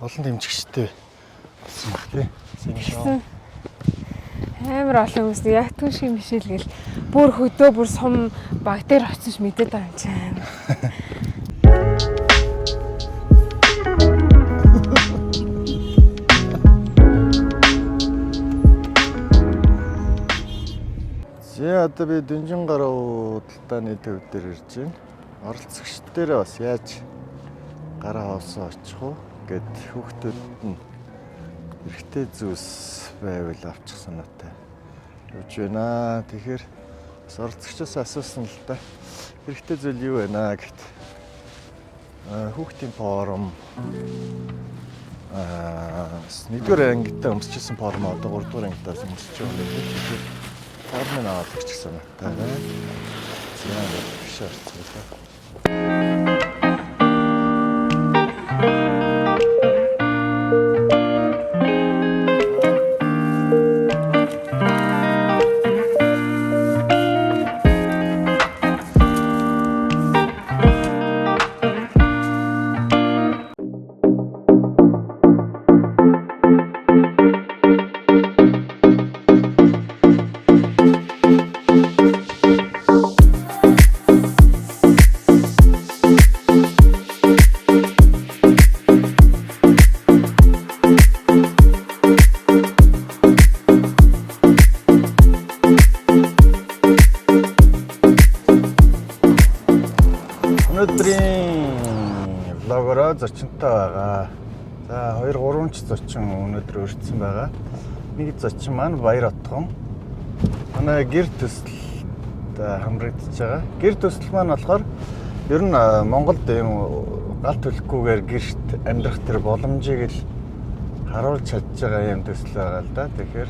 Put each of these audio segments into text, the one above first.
олон дэмжигчтэй болсон баг тий. Тэгсэн амар олон хүмүүс яг түн шиг мишэлгээл бүр хөдөө бүр сум бактери очсон ш мэдээд байгаа юм чинь. За одоо би Дэнжин гараа талдааны төв дээр ирж байна. Оролцогч дээрээ бас яаж гараа хоосоо очих уу гэд хүүхдүүд нь эрэгтэй зүйлс байвал авчих санаатай явж байна. Тэгэхээр бас оролцогчоос асуусан л да. Эрэгтэй зүйл юу байна гэд. Хүүхдийн форум нэгдүгээр ангидаа өмсчихсэн форум одоо 3 дугаар ангидаас өмсөж байгаа юм. Тэгэхээр форумын аваад ирчих санаатай байна. Зяа биш орцгоо. Өнөөдрийн влогороо зочинтой байгаа. За 2-3 ч зочин өнөөдөр өртсөн байгаа. Нэг зочин маань Баяр Отгон. Манай гэр төсөлд хамрагдаж байгаа. Гэр төсөл маань болохоор ер нь Монголд юм гал төлөхгүйгээр гэрт амьдрах тэр боломжийг л харуулж чадж байгаа юм төсөл байгаа л да. Тэгэхээр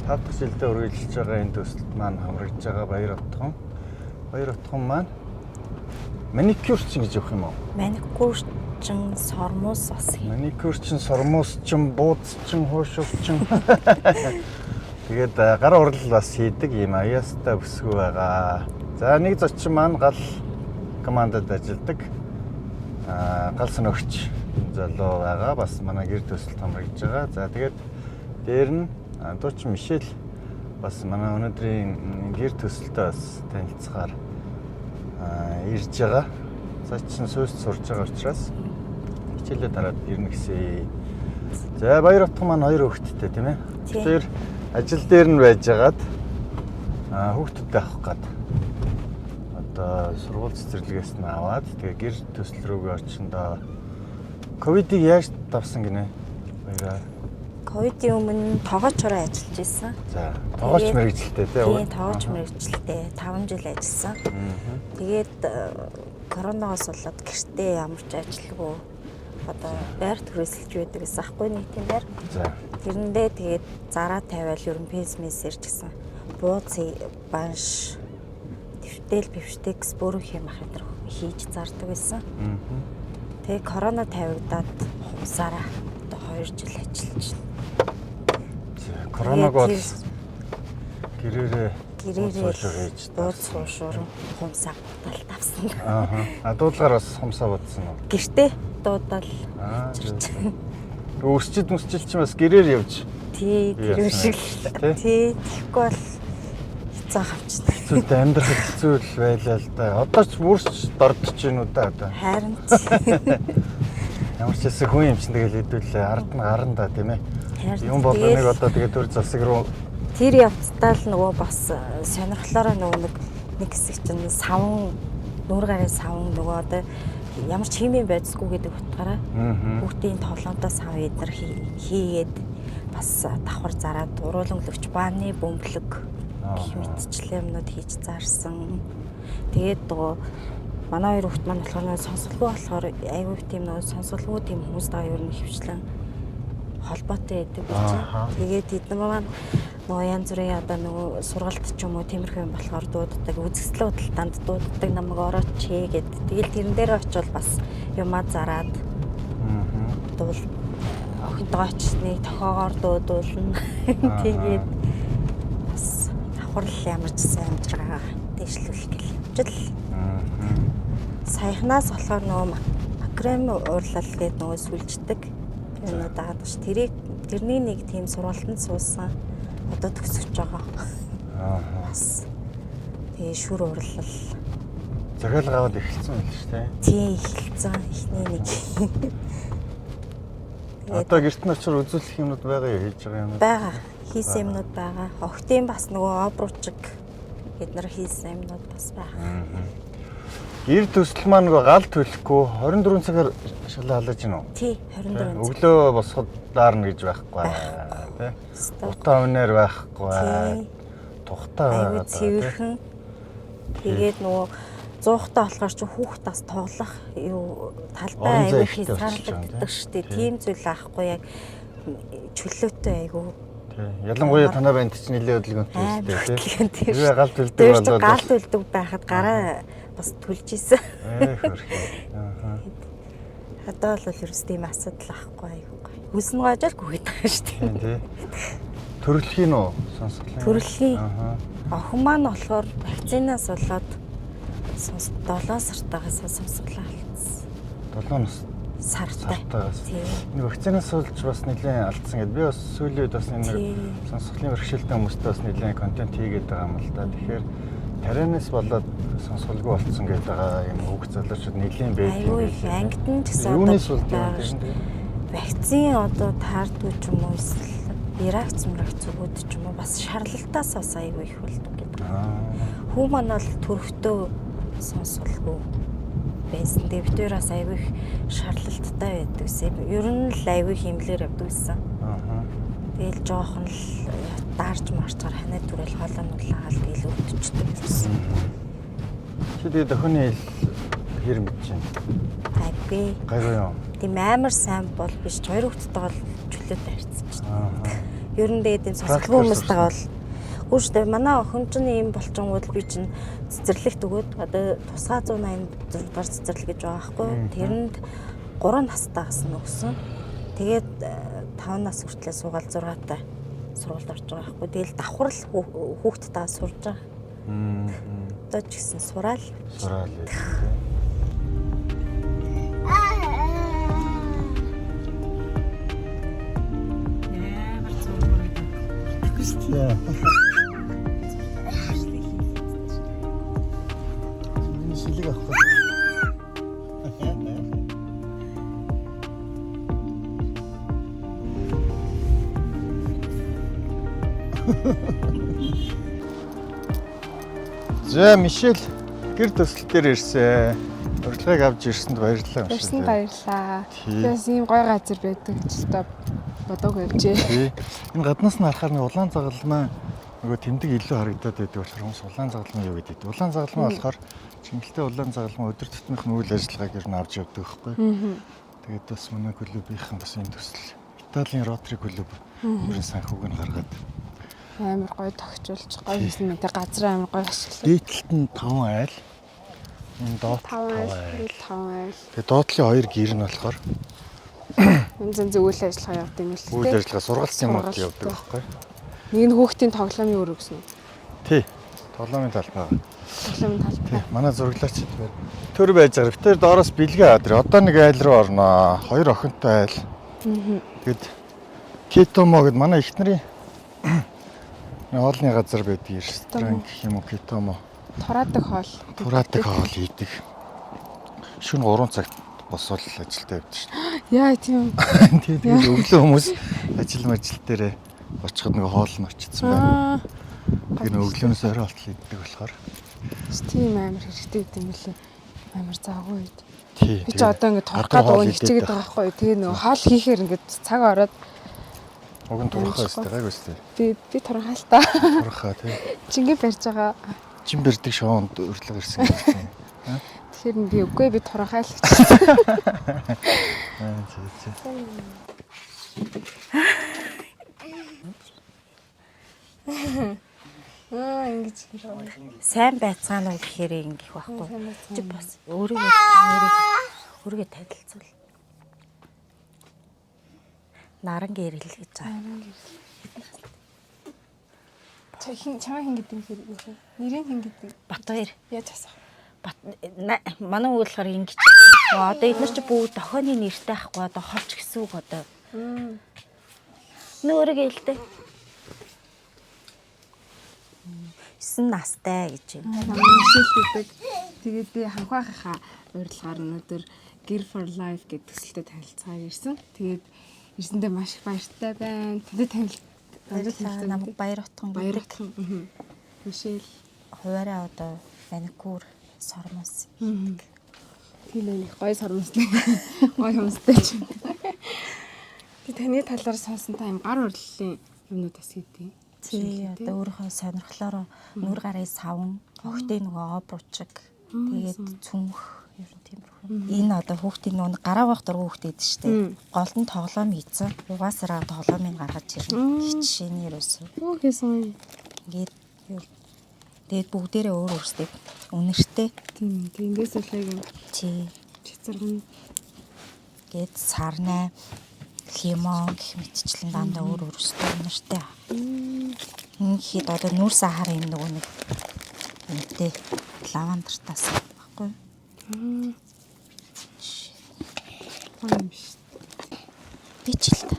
5 дахь жилдээ үргэлжлэж байгаа энэ төсөлд маань хамрагдаж байгаа Баяр Отгон. Баяр Отгон маань маникюрчин гэж явах юм уу? Маникюрчин, сормоос бас. Маникюрчин, сормоосчин, буудсчин, хуушуучин. Тэгээд гар урлал бас хийдэг юм аяастай бүсгүй байгаа. За нэг зочин маань гал командад ажилладаг. Гал соногч залуу байгаа. Бас манай гэр төсөлд хамрагдж байгаа. За тэгээд дээр нь дуучин Мишель бас манай өнөөдрийн гэр төсөлтөө бас танилцахаар ирж байгаа. Зочин сүйст сурж байгаа учраас хичээлээ дараад ирнэ гэсэн. За Баяр Отгон маань 2 хүүхэдтэй тийм ээ. Тэгэхээр ажил дээр нь байжгаад хүүхдүүдтэй авах гээд одоо сургууль цэцэрлэгээс нь аваад тэгээ гэр төсөл рүүгээ очиндоо ковидыг яаж давсан гинэ? Баяраа. Ковидын өмнө тоогоочороо ажиллаж байсан. За тоогооч мэргэжилтэй тийм. Тийм, тоогооч мэргэжилтэй 5 жил ажилласан. Тэгээд коронавигоос болоод гэртээ ямарч ажилгүй одоо байр түрээсэлж байдаг гэсэн ахгүй нийтийн байр. За. Тэрэндээ тэгээд зараа тавиал ерөн пенсмэс ирчихсэн. Бууц банш твтэл бифштекс бүрэн хэм ах энэ хийж зардаг байсан. Тэгээд корона тавигдаад хувсараа одоо 2 жил ажиллаж байна. Коронавиг бол гэрээрээ дууд суушуур хумсаа бутал тавсан. Дуудлагаар бас хумсаа бутсан уу? Гэртээ дуудал. Өсчид ч бас гэрээр явж. Тий, тэр шиг л. Тий, тэгэхгүй бол хэцүү хавчтай. Хэцүүтэй амьдрах хэцүү л байлаа л да. Одоо ч бүрч дордож гин үү да одоо. Харин ямар ч хэсэг хүн юм чинь тэгэл хэдүүлээ ард нь гарна да тийм ээ. Юм бол нэг одоо тэгээ төр засаг руу тэр явцдаа л нөгөө бас сонирхлоороо нэг хэсэг чинь савн нүүр гарын савн нөгөө одоо ямар ч химийн байцгүй гэдэг утгаараа хүүхдийн тоглоомдоо сав эднэр хийгээд бас давхар зараад уруулан лөвч бааны бөмбөлөг гэх мэтчлээ юмнууд хийж заарсан. Тэгээд нөгөө манай 2 хүүхд маань болохоор сонсголгүй болохоор аюу тийм нөгөө сонсголгүй тийм хүмүүстэй ер нь хөвчлэн холбоотой байдаг гэж. Тэгээд эдгээр маань нөгөө янз бүрийн одоо нөгөө сургалт ч юм уу тиймэрхүү юм болохоор дууддаг, үзэсгэлэн худалдаанд дууддаг намайг орооч гээд. Тэгэл тэрэн дээр очивол бас юмаа зараад дуул охинтойч нэг тохоогоор дуудуулна. Тэгээд бас давхарл ямар ч сайн амжиргаа дэвшлүүлэх гэл явжил. Саяхнаас болохоор нөгөө макрем уурлал гээд нөгөө сүлждэг. юмнууд аадаг ш. Тэрний нэг тийм сургалтанд суусан. Одоо төгсөж байгаа. Бас тэгээ шүр урлал. Захиалга аваад эхэлсэн байл шүү дээ. Тийм эхэлсэн ихний нэг. Одоо гэрт нь очир үзүүлэх юмнууд байгаа юу? Хийж байгаа юмнууд? Бага. Хийсэн юмнууд байгаа. Охтын бас нөгөө обручиг бид нар хийсэн юмнууд бас байгаа. Гэр төсөл маань нөгөө гал төлөхгүй 24 цагаар шалаа халааж гинөө. Тий, 24 цаг. Өглөө босоход даарна гэж байхгүй тий. Утаа өнөр байхгүй. Тухтай байгаа. Цэвэрхэн. Тэгээд нөгөө 100-тай болохоор чи хүүхд тас тоглох юу талбай аягүй хязгаарлагддаг шүү дээ. Тийм зүйл аахгүй яг чөлөөтэй айгүй. Ялангуяа танаа банд чинь нэлээд хөдөлгөөнтэй шүү дээ. Тэгээ гал төлдөг болоод гал төлдөг байхад гараа бас түлж исэн. Одоо бол ерөөс тийм асуудал ахгүй айгүй. Хүснэ гоожол гүгээд байгаа шүү дээ. Төрөлхийн үү? Сонсголын. Төрөлхийн. Охин маань болохоор вакцинаас болоод 7 сартаагаас сонсголоо алдсан. 7 сартай. Энэ вакцинаас болж бас нэлээд алдсан гэдэг. Би бас сүүлийн үед бас энэ сонсголын бэрхшээлтэй хүмүүстэй бас нэлээд контент хийгээд байгаа юм л да. Тэгэхээр тарианаас болоод сонсголгүй болцсон гэдэг байгаа юм хүүхд залуучууд нэлээд байдаг. Айгүй ангид нь ч гэсэн юунаас болдог юм бэ? Вакцин одоо таардгүй ч юм уу эсвэл реакц зүгүүд ч юм уу бас шарлалтаас бас айгүй их болдог гэдэг. Хүү маань бол төрхтөө сонсголгүй байсан. Дэвтэрээс айгүй их шарлалттай байдаг гэсэн. Ер нь л айгүй хэмлэр явдаг гэсэн. Тэгэл жоохон л даарж марчгаар ханаа түрэл хоолойнуулаад тэгэл өвдчихдэг гэсэн. Чи тэгээд охины хэр мэдэж байна? Айгүй. Гайгүй юу? Тийм амар сайн бол биш. Хоёр хүүхэдтэй бол чөлөөтэй харьцсан чинь. Ер нь тэгээд юм сонсголгүй хүмүүстэйгээ бол үгүй шүү дээ. Манай охин чинь ийм болчингууд би чинь цэцэрлэгт өгөөд одоо тусгай 186 дугаар цэцэрлэг гэж байгаа байхгүй. Тэрэнд 3 настайгаас нь өгсөн. Тэгээд 5 нас хүртлээр суугаал 6-тай сургуульд орж байгаа байхгүй. Тэгэл давхрал хүүхдтэйгээ сурж байгаа. Одоо ч гэсэн сураал. Сураал. Yeah. Шилэг авах. За Мишель гэр төсөл дээр ирсэн. Урилгыг авч ирсэнд баярлалаа. Ирсэнд баярлалаа. Тэгээс ийм гоё газар байдаг ч та бодоогүй явжээ. Энэ гаднаас нь харахаар нэг улаан загалмаа нөгөө тэмдэг илүү харагдаад байдаг болохоор хүмүүс улаан загалмаа юу гэдэг. Улаан загалмаа болохоор Чингэлтэй улаан загалмаа өдөр тутмынхны үйл ажиллагааг ер нь авч явдаг байхгүй. Тэгээд бас манай клубийнхан бас энэ төсөл Италийн Ротари клуб ерөн санхүүг нь гаргаад амар гоё тогтчулж гоё хийсэн мэт газар амар гоё ашиглав. Дээдлэлт нь 5 айл. Энэ доод 5 айл. Тэгээд доотлын 2 гэр нь болохоор энэ зэн үйл ажиллагаа явдаг юм л тийм. Үйл ажиллагаа сургалтын юмуд явдаг байхгүй. Нэг нь хүүхдийн тоглоомын өөр өгсөн үү? Тий. Тоглоомын талбай. Тоглоомын талбай. Манай зураглаач төр байж байгаа. Битэр доороос бэлгээ аваад. Одоо нэг айл руу орноо. 2 охинтой айл. Тэгэд Китомо гэд манай эхнэрийн хоолны газар байдаг ресторан гэх юм уу Китомо. Тураадаг хоол. Тураадаг хоол хийдэг. Шөнө 3 цагт босвол ажилдаа явдаг шүү дээ. Яа тийм. Тэгээд өглөө хүмүүс ажил дээрээ очиход нэг хоол нь очсон байна. Тэгээд өглөөнөөс орой болтол иддэг болохоор тийм амар хэрэгтэй юм билээ. Амар заагүй үед. Тий. Би ч одоо ингэ турах гэдэг хичээгээд байгаа байхгүй. Тэгээ нөгөө хоол хийхээр ингэ цаг ороод уг нь турхаа өстэй гайг өстэй. Би турхаа л та. Турхаа тий. Чингээ барьж байгаа. Чин барьдаг шоонд урилга ирсэн гэсэн. Тэгэхээр би үгүй би турхаа л гэсэн. Ингэж сайн байцгаана уу гэхээр ингэх байхгүй. Чи бас өөрийгөө танилцуул. Наран гэрэл гэж байгаа. Чамаа хин гэдэг юм хэрэг. Нэрийн хин гэдэг. Батбаяр. Яаж асах? Манай үг болохоор ингэж. Одоо эдгээр чи бүгд охины нэртэй ахгүй одоо хорч гэсэн үг одоо Нөөрэг ээлтэй. 9 настай гэж байна. Мишель гэдэг. Тэгээд би ханхаахаа урилгаар өнөөдөр Gear for Life гэдэг төсөлтөд танилцахаар ирсэн. Тэгээд ирсэндээ маш их баяртай байна. Тэнд Баярлалаа. Намайг Баяр Утган гэдэг. Мишель. Хуваараа одоо Ванкувер сормос. Тийм ээ, гоё сормостой. Гоё хүмүүстэй ч. Тэг таны талаар сонсон та юм гар урлагийн юмнууд бас хийдэг. Тий, одоо өөрийнхөө сонирхлоор нүр гарын савн, охтын нөгөө обручиг, тэгээд цүнх ер нь тиймэрхүү. Энэ одоо хүүхдийн нөгөө гараа байх дургу хүүхдээд штэ. Голдон тоглоом хийцэн. Угаасараа тоглоомыг гаргаж ирнэ. Хичээний ерөөсөө. Оо хийсэн. Ингээд тэгээд бүгдээрээ өөр өөрсдөө үнэртэй. Тийм, ингээс үлээг юм. Тий. Чицэргэн. Гээд сарнай лимон гэх мэтчлэн дандаа өөр өөрсдөө үнэртэй. Ингээд одоо нүр сахар юм нөгөө нэг үнэтэй лавандартаас баггүй. Гоё юм шүү. Би ч л та.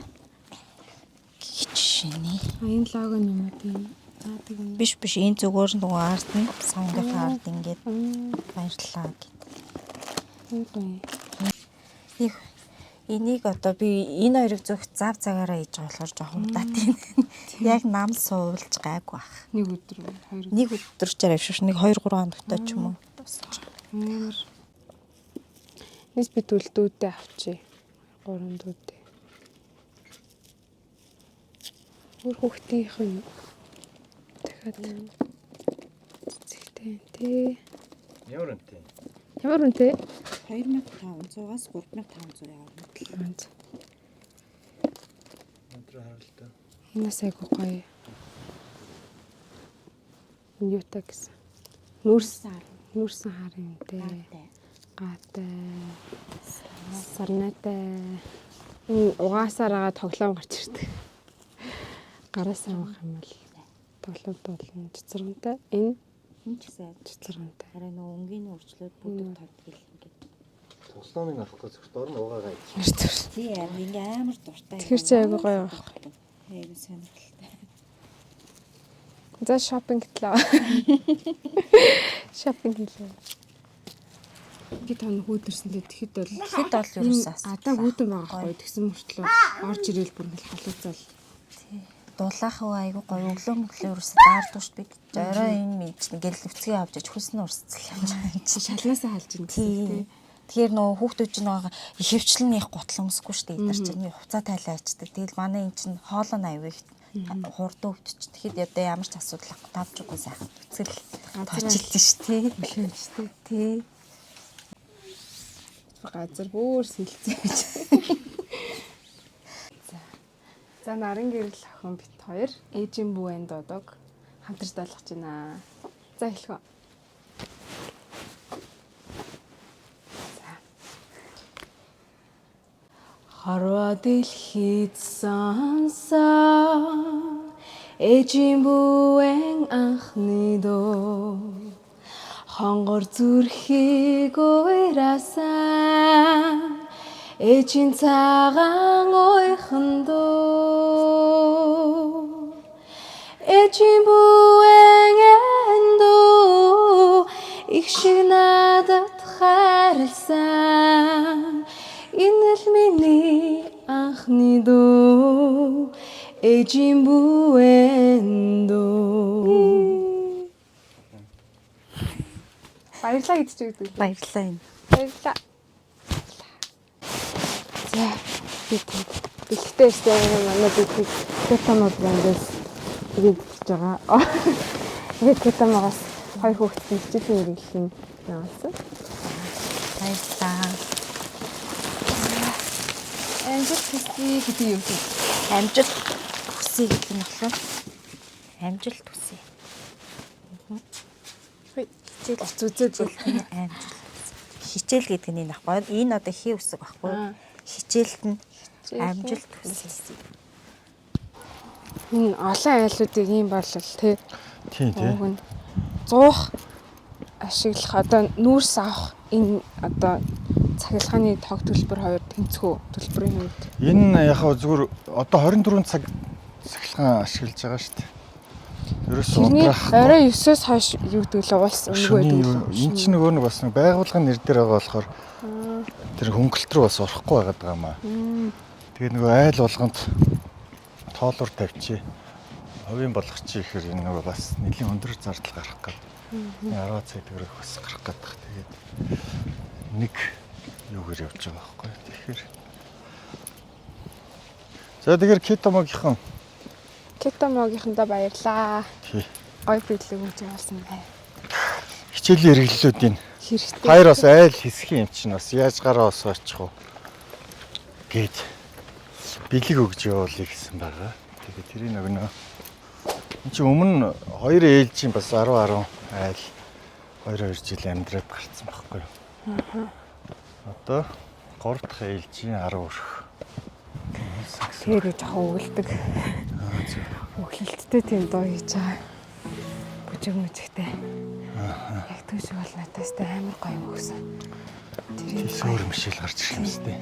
Хичээний. Энэ лого юм уу тийм. Тэгээд Биш энэ зүгээр нөгөө арт нь сангах арт ингээд баярлалаа гэдэг. Энийг одоо би энэ хоёрыг зөвхөн зав цагаараа хийж байгаа болохоор жоохон удаа тийм. Яг нам суулж гайг бах. нэг өдөр хоёр Нэг өдөрчээр авшиж нэг 2 3 хоногтой ч юм уу. амар. Нэс би төлдөөдөө авчи. 3 дүүдээ. Өөр хүүхдийнх нь дахиад цэгтэй тий. Ямар үнэтэй? Ямар үнэтэй? 2500-аас 3500 явна. Өндөр харалтай. Энэс айгуу гоё. Юутай гэсэн. Нүрсэн хар юмтэй. Гаатай. Сарнаатай. Энэ угаасаараа тоглоом гарч ирдэг. Гараасаа авах юм бол тоглоом дуулна цэцэрэнтэй. Энэ ч гэсэн цэцэрэнтэй. хараа нөгөө өнгийн өөрчлөлт бүгд тод гэл ингээд. Туслааныг авахгүй зөвхөн орн угаагаа ич. Мэртэр. Тий ингээ амар дуртай. Тэр чи айгуу гоё байхгүй. Айгуу сонирхолтой. За шопинг тлаа. Шопинг хийлээ. Би тань хүүдэрсэндээ тэгэхэд бол ерөөсөө адаа хүүдэн байгаа байхгүй тэгсэн мөртлөө орж ирэл бүр ингээл халуузал. Дулаахаа айгуу гоё өглөө мөглөө ерөөсөө даардууш би орой энэ мэдч ингээл нүцгээ авч иж хүснэ урсцал юм чи Шалнаасаа халж ин тий. Тэгэхээр нөгөө хүүхдүүд чинь байгаа ихэвчлэн их гутал өмсөхгүй шүү дээ. Эдгээр чинь хуцаа тайлаа ачдаг. Тэгэл манай эн чинь хоолой аягүй хурдан өвдөж. Тэгэхэд одоо ямар ч асуудал тавчгүй сайхан нүцгэл точилдэн шүү тий. Үлээжтэй. Тий. Газар бүр сэлцээ гэж. За наран гэрэл охин бит хоёр ээжийн бүвэн дуудаг хамтарч далгаж байна. За хэлхөө. Харва дэлхийд сансан ээжийн бүвэн анхны дуу хонгор зүрхийг уйрасан ээжийн цагаан ойхон дуу ээжийн бүвэн дуу их шиг надад хайрласан энэ л миний анхны дуу ээжийн бүвэн дуу. Баярлалаа гэж хэлдэг. Баярлалаа юм. Баярлалаа. За бэлгтэй өстэй манай бидний кетамод бандас ирээд ирж байгаа. Тэгээд кетамагаас 2 хүүхэд хичээлийн хэрэглэн явуулсан. Баярлалаа. Амжилт хүсье гэдэг юм. Амжилт хүсье гэдэг нь болохоор амжилт хүсье. Хичээл зүзээд амжилт. Хичээл гэдэг нь энэ баггүй. Энэ одоо хий үсэг баггүй. Хичээлд нь амжилт хүсье. Энэ олон айлуудыг ийм болвол тий. Тий. 100 ашиглах одоо нүүрс авах энэ одоо цахилгааны тог төлбөр хоёр тэнцүү төлбөрийн үед. Энэ яг хаа зүгээр одоо 24 цаг цахилгаан ашиглаж байгаа шүү дээ. Ерөөсөө унтраах. Орой 9-оос хойш юу гэдэг л уулс үнэгүй байдаг л. Энд чинь нөгөө нэг бас нэг байгууллагын нэр дээр байгаа болохоор тэр хөнгөлт рүү бас орохгүй байгаад байгаа маа. Тэгээ нөгөө айл болгонд тоолуур тавьчих. Хувийн болгочих ихээр энэ нөгөө бас нэлийн өндөр зардал гарах гэдэг. 10 цаг төгрөг бас гарах гэдэг. Тэгээд нэг юугаар явж байгаа байхгүй. Тэгэхээр за тэгэхээр Кетомогийнхондоо баярлаа. Гой бидлэг өгч явуулсан бай. Хичээлийн хэрэглэлүүдийн Хэрэгтэй. хоёр бас айл хэсэх юм чинь бас яаж гараа ус очих вэ гээд бэлэг өгж явуулъя гэсэн байгаа. Тэгээд тэрийг нөгөө энэ чинь өмнө хоёр ээлжийн бас 10 айл 2 жил амьдраад гарцсан байхгүй юу. Одоо 3 дахь ээлжийн 10 өрх. Тэр жоохон өгөлдөг. Өглөлттэй тийм дуу хийж байгаа. Бүжиг мүжигтэй. Яг түүш бол надаас тэ амар гоё өгсөн. Тэр өөр мишэл гарч ирэх юм зү.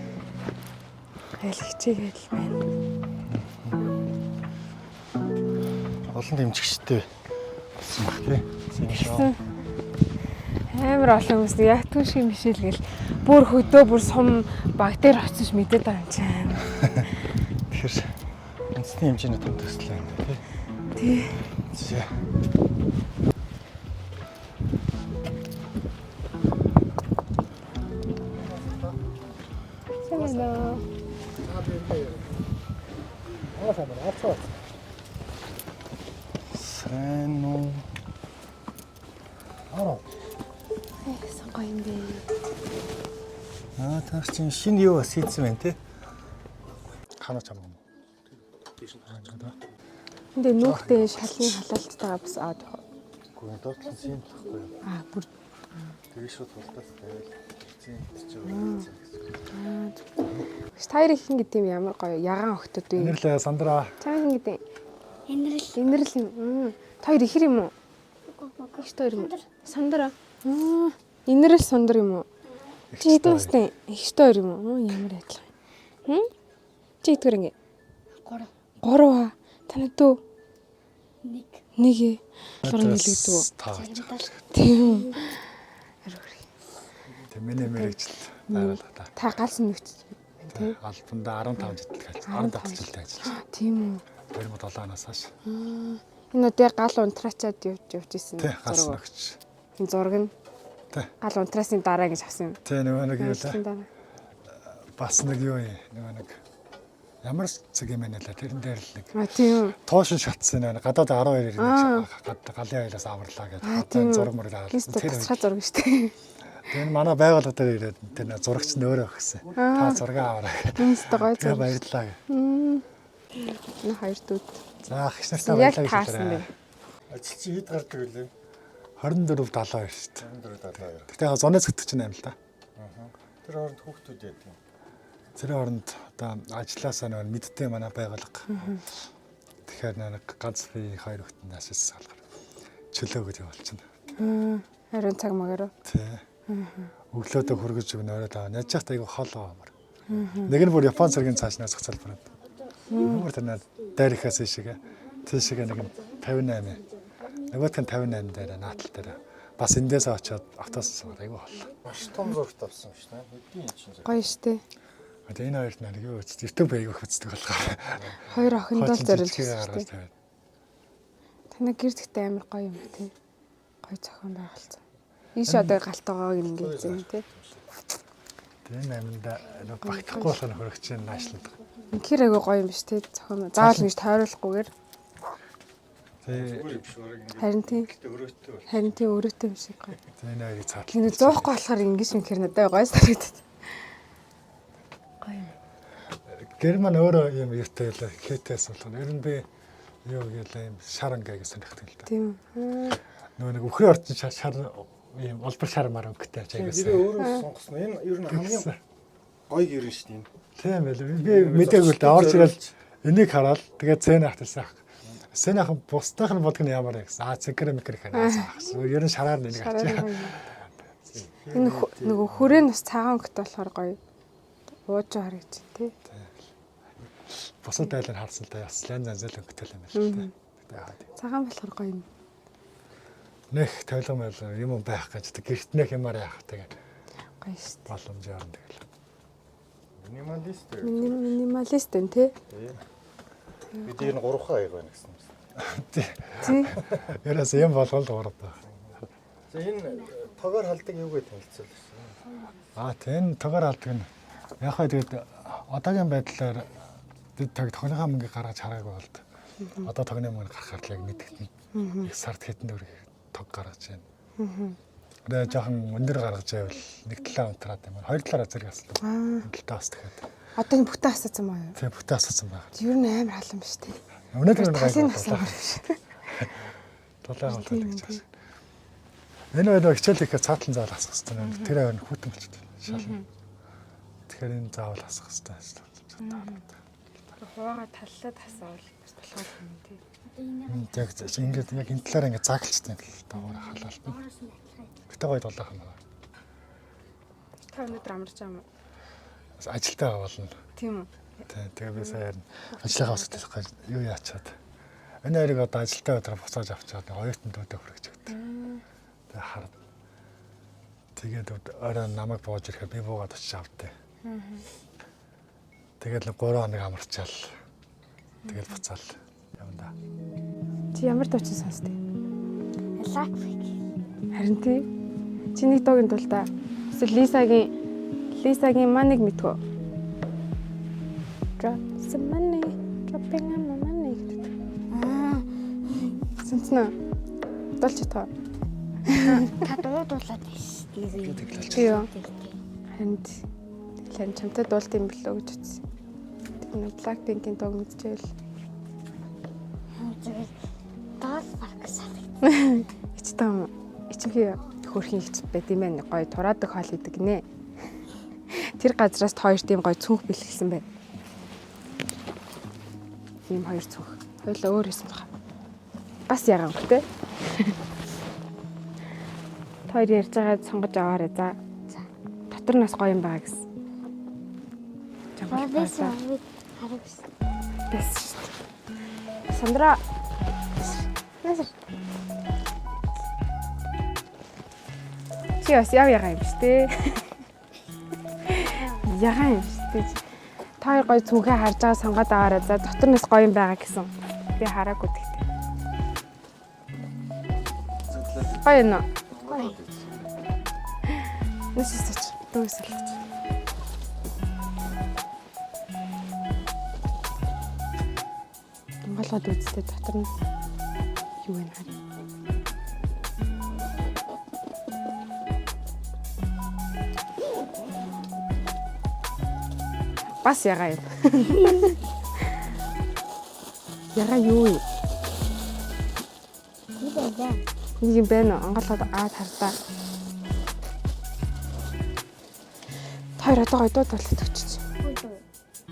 Айл хичээгээл байна. Олон дэмжигчтэй болсон баг тий. Амар олон хүмүүс яг түүшийн мишэл гэл бүр хөдөө бүр сум бактери очиж мэдээд байгаа юм чинь. Тэгэхээр үндэсний хэмжээний том төсөл байна тий. Тий. За. Hello. Сайн уу? Сонгоо юм бэ. Таар чинь шинэ юу бас хийсэн байна те. Ханаа чам юм. Энд нүхтэй шалны халаалтайгаа бас аваад явах. Гүн доотлон зин тахгүй. Бүр Тэгээ шууд тултаас тавиал зин гэж байгаа. Стайр их гэдэг юм ямар гоё ягаан охтод вэ? Инэрлээ сандраа. Чам хин гэдэг. Инэрл юм. Тойр ихэр юм уу? Их тойр юм. Сандра. Инэрл сандар юм уу? Чи хэдэн настай? Их тойр юм уу? Ямар адилхан. Хм? Чи хэдгээр ингэ? 3. Танад дүү? 1. Лорон хэлэгдүү. Тийм. Тэ миний мэрэгчлээ байгууллага та. Та галсан нэгч тийм. Албандаа 15 жил ажиллаж 15 жилтэй ажиллаж. Тийм үү. 2007 оноос хойш. Энэ өдөө гал унтраачаад явж исэн. Тэ галсан өгч. Энэ зураг нь. Тэ. Гал унтраасны дараа гэж авсан юм. Тэ нөгөө нэг юу Ажлын лээ. дараа. Бас нэг юу юм нөгөө нэг ямар цаг юм бэ нэлээ тэрэн дээр л нэг Тийм. туушин шатсан нэг гадаад 12 галын айлаас аварлаа гэдэг зураг мөр аваад. Тусгай зураг шүү дээ. Тэр манай байгууллага дээр ирээд тэр зурагч нь өөрөө өгсөн. Та зураг аваарай. Үнэстэй гоё Тэгээ зураг. баярлалаа. Энэ хоёр дүүд. За их нартай Яг баярлалаа. таарсан бэ. Ажил чи хэд гардаг вэ? 24 72 шүү дээ. 24 Тэгтээ яг зуны зэгтчихнэ юм л да. Тэр хооронд хүүхдүүд яадаг юм. Тэрийн оронд одоо ажилласаа нэг мэддэг манай байгууллага. Тэгэхээр нэг ганц би хоёр хүүхдийн наашаас салгаар чөлөө гэж явуулчихна. Харин цаг магаар. Тий. Өглөөдөө хөргөж өгнө орой таа. Яаж ч айгу хол аамар. Нэг нь бүр Япон цэргийн цаашнаас зохицолбор. Нөгөө тэр дайрхаас ишиг тийшээ нэг нь 58. Нөгөөх нь 58 дээр наатал дээр. Бас эндээс очиод автоос айгу хол. Маш том зурагт авсан шүү дээ. Хэдийн юм чинь. Гоё штэ. Одоо энэ хоёрт нэг юу үст YouTube айгу хөцдөг болохоор. Хоёр охиндоо л зориулж гаргаж штэ. тавиад. Танай гэр тэгтээ амар гоё юм тий. Гоё зохион байгуулсан. Ийш одоо галтайгааг ингэж юм тий. Тэгээ аминда нэг багтахгүй болох хөрөгч нь наашлаад. Инхээр айгүй гоё юм биш тий зохион. Заавал ингэж тойруулахгүйгээр. Тэгээ Харин тий. Харин тий өөрөөтэй юм шиг гоё. энэ хоёрыг цаатлаа. Энэ зоохгүй болохоор ингэж юм хэр надад гоё санагдаад. Гоё юм. Герман өөрөө юм юутай байлаа. КТС болгоно. Ер нь би юу гэлээ юм шаранга гэж сонирхдаг л да. Тийм. Нөгөө нэг өхрийн орчин шар ийм улбар шар мар өнгөтэй Би ажигаас. өөрөө сонгосон. Энэ ер нь хамгийн гоё гэрэн шүү дээ. Тийм байл. Би мэдээгүй л да орж ирэл энийг хараад тэгээд цэн ахтарсан. Цэн ах бусдах нь бодгоно ямар вэ гэсэн. Цэнкэр микэр ханаас. Ер нь шараар нэг ачаа. Энэ нөгөө хүрээ нас цагаан өнгөтэй болохоор гоё. Ууж байгаа гэж тий. Бусад айлаар харсан л та бас лан занзал өнгөтэй юм байна шүү дээ. Цагаан болохоор гоё юм. Нэх тавилга юм байх гэж гэрт нэх юмар яах тэгээд Гоё шүү дээ. боломжоор тэгэл. Минималист. Минималист энэ тий. Бид энэ 3 хаяг байна гэсэн юм. Тий. Яраас юм болгол гурав байх. За энэ тоогоор халдаг юугээ танилцуулсан. Энэ тоогоор халдаг нь яг хаа тэгээд одоогийн байдлаар бид тогныхаа мөнгөийг гаргаж хараагүй болд. Одоо тогны мөнгө гаргахаар л яг мэдгэсэн. Их сард хэдэн төгрөг тог гаргаж байна. Тэгээд жоохон өндөр гаргаж байвал нэг талаа унтраад юм. Хоёр талаараа зэрэг асуулт. Талаас дахиад. Одоо энэ бүтэн асуусан маа юу? Тийм бүтэн асуусан байна. Ер нь амар халам биш тий. Өнөөдөр талын асуусан биш. Тулаа болоод гэж байна. Энэ өөрөө хичээл ихээр цаатлан заавал асах хэрэгтэй байна. Тэр аваа хүүтэн болчихсон. Шална. Тэгэхээр энэ заавал асах хэрэгтэй. Хуваага таллаад асуувал бас болохоор юм тий. Яг ингээд яг энэ талаар ингээд зааглцсан л дагавар халаалт. Гэтэ гоё дулаах юм байна. Та өнөөдөр амарч байгаа юм уу? Ажилтаа болно. Тийм үү. Тэгээ би сая ажлынхаа устай юу яачаад. Энэ хоёрыг одоо ажилтаа өдрө буцааж авчаад оюутан дүүдэд хүргэж өгдөө. Тэгээ хараад. Тэгээд орой намайг бууж ирэхэд би буугаад очиж авдээ. Тэгээд 3 хоног амарчаал. Тэгээд буцаал явна. Чи ямар дуучин сонсдог? Лакфик. Харин тий. Чиний дуугийн дултаа. Эсвэл Лисагийн маныг мэдвэ. Drop some money, dropping on my money. Сэнцнэ. Дулч таа. Та дуулаад биш. Юу? Харин лан чамтай дуулт юм болоо гэж утсан. Тэр Blackpink-ийн дууг мэдчихвэл. Дол парк санагд. Ичтэй юм. Ичмхий хөрхийн ихч байд юм байна. Гой тураадаг хоол идэг гинэ. Тэр газраас хоёр тийм гой цүнх бэлгэлсэн байна. Ийм хоёр цүнх. Хоёлаа өөр хэсэн баха. Бас ягаан хөтэй. Хоёр ярьж байгаа сонгож аваарай за. Дотор нас гоё юм байгаа гэсэн. Бэсэн харагс. Бэс. Сандра. Насар. Чи бас яга юм шүү дээ. Яга юм шүү дээ. Та хоёр гоё цүнхээ харж байгаа сонгоод аваарай за. Дотор нас гоё юм байгаа гэсэн. Би хараагүй тэгтээ. Гоё нөө. Гоё. Нэсэж дүүсэлж. Монголоод үзтээ дотор нь юу вэ нэр? Бас ягаа юм. Ягаа юу юм? Нэг юм байна уу? Ангалаад хардаа. Тойр одоо гоё дууд болоод өччих.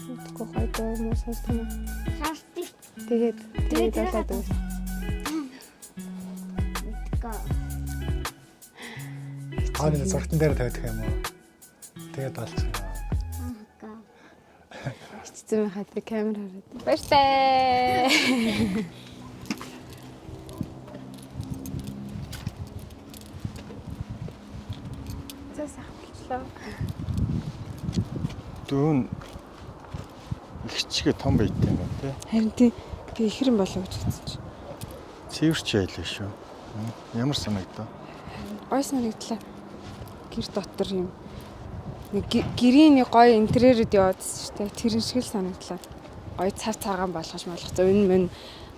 Тэгэхгүй гоё дуу юм сонсдог юм. Хартик. Тэгээд болоод үз. Хааны зургатан дээр тавьдаг юм уу? Тэгээд болчихно. Цэцэн хатыг камер хараад. Баяртай. Засахлаа. Дүүн ихчгээ том байт юм байна те. Харин тий ихрэн болоо гэж хэлсэн чи. Цэвэрч байлаа шүү. Ямар санагдав? Гой санагдлаа. Гэр дотор юм. Нэг гэрийн гоё интерьерд яваадсэн шүү дээ. Тэрэн шиг л санагдлаа. Гоё цав цагаан болгож молгоц. Өн мөн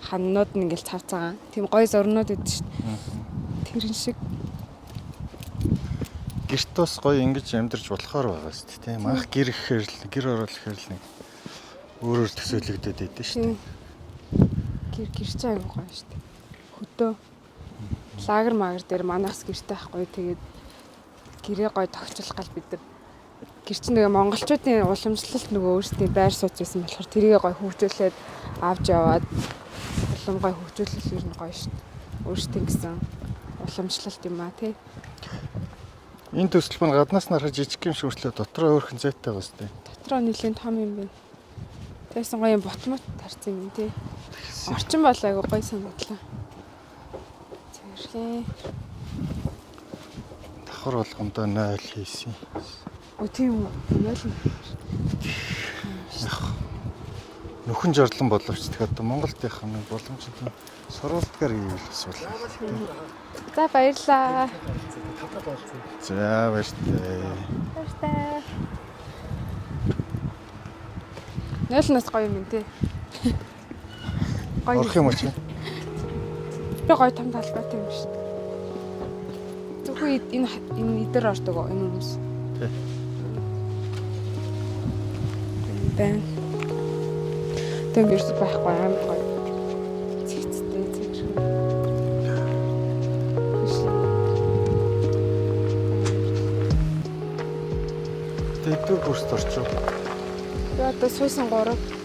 ханнууд нь ингээл цав цагаан. Тийм гоё зурнууд өгдөө шүү дээ. Тэрэн шиг Гэрт бас гоё ингэж амьдарч болохоор байгаа шүү дээ. Тийм анх гэр ихээр л гэр орол ихээр л нэг өөрөөр төсөөлөгдөд байдсан шүү дээ. Гэрч аягүй гоё шүү дээ. Хөдөө лагер магер дээр манаас гэртэй байхгүй тэгээд гэрээ гоё тогтчлох гал бид нар гэр чинь нөгөө монголчуудын уламжлалт нөгөө өөрсдийн байр сууц байсан болохоор тэрийг гоё хөгжүүлээд авч яваад улам гоё хөгжүүлэл ер нь гоё шүү дээ. Өөрсдийн гэсэн уламжлалт юм аа тий. Энэ төсөл маань гаднаас нарах жижиг юм шиг өчлөө дотроо өөрхөн зайтай байгаа сте. Дотроо нэлийн том юм байна. Тэгсэн гоё юм ботмот тарцсан юм тий. Орчин бол айгу гоё санагдлаа. Зэрэг. Давхар болгондоо 0 хийсэн. Өө тийм үү. Яалаа. Нөхөн жорлон боловч тэгэхээр одоо Монголынх нэг боломжтой сурвалдгаар ивэл асуулаа. За баярлаа. За баяртай. Баяртай. Нэлнэс гоё юм тий. Гоё. Орох юм уу чи? Би гоё том талбайтай юм шүү. Зөвхөн энэ идэр ордог энэ хүмүүс. Тий. Бэн. Тэг ерөөс байхгүй амар гоё. Цэгцтэй зэрэг. Тэдгээр бүрст орчих. Би одоо суусан 3